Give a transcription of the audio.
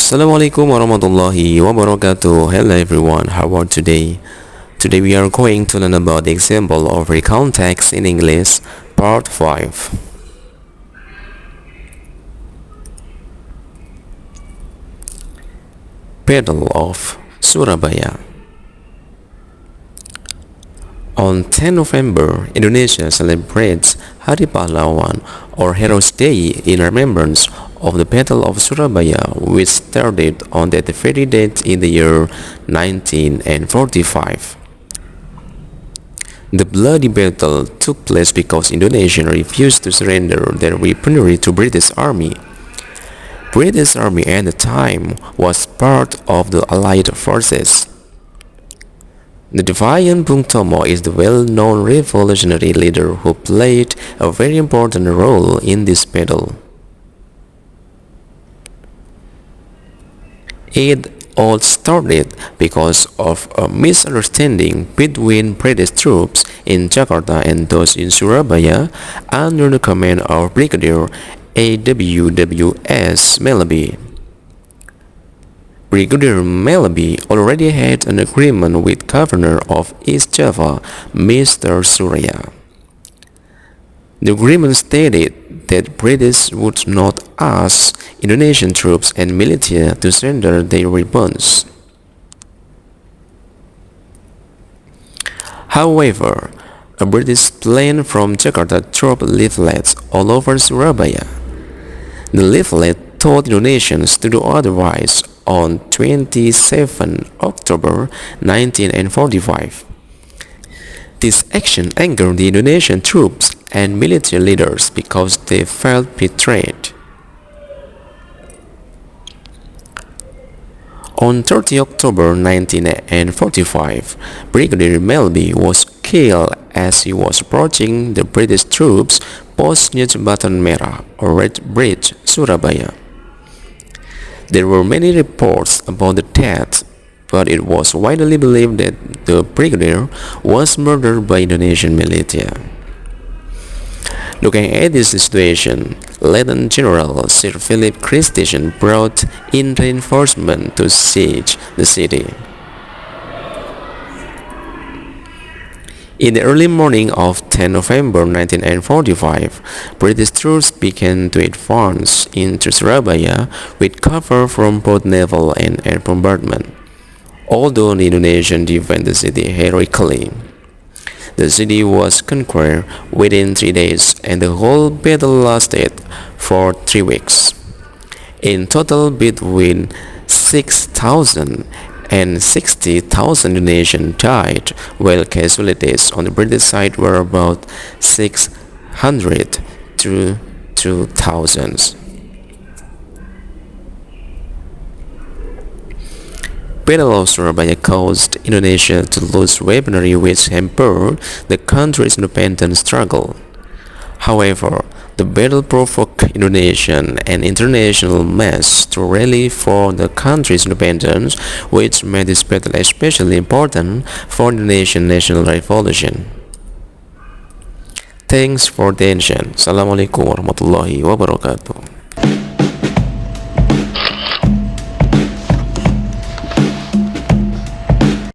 Assalamualaikum warahmatullahi wabarakatuh. Hello everyone, how are today? Today we are going to learn about the example of recount text in English, part 5. Battle of Surabaya. On 10 November, Indonesia celebrates Hari Pahlawan or Heroes Day in remembrance of the Battle of Surabaya, which started on that very date in the year 1945. The bloody battle took place because Indonesia refused to surrender their weaponry to British Army. British Army at the time was part of the Allied forces. The defiant Bung Tomo is the well-known revolutionary leader who played a very important role in this battle. It all started because of a misunderstanding between British troops in Jakarta and those in Surabaya under the command of Brigadier A.W.W.S. Malaby. Brigadier Malaby already had an agreement with Governor of East Java, Mr. Surya. The agreement stated that British would not ask Indonesian troops and militia to surrender their weapons. However, a British plane from Jakarta dropped leaflets all over Surabaya. The leaflet told Indonesians to do otherwise on 27 October 1945. This action angered the Indonesian troops and military leaders because they felt betrayed. On 30 October 1945, Brigadier Malaby was killed as he was approaching the British troops post Jembatan Merah or Red Bridge, Surabaya. There were many reports about the death, but it was widely believed that the brigadier was murdered by Indonesian militia. Looking at this situation, Lieutenant General Sir Philip Christensen brought in reinforcements to siege the city. In the early morning of 10 November 1945, British troops began to advance into Surabaya with cover from both naval and air bombardment. Although the Indonesians defended the city heroically, the city was conquered within 3 days and the whole battle lasted for 3 weeks. In total, between 6,000 and 60,000 Indonesians died, while casualties on the British side were about 600 to 2,000. Battle of Surabaya caused Indonesia to lose weaponry which hampered the country's independence struggle. However, the battle provoked Indonesian and international mass to rally for the country's independence, which made this battle especially important for the Indonesian national revolution. Thanks for the attention. Assalamualaikum warahmatullahi wabarakatuh.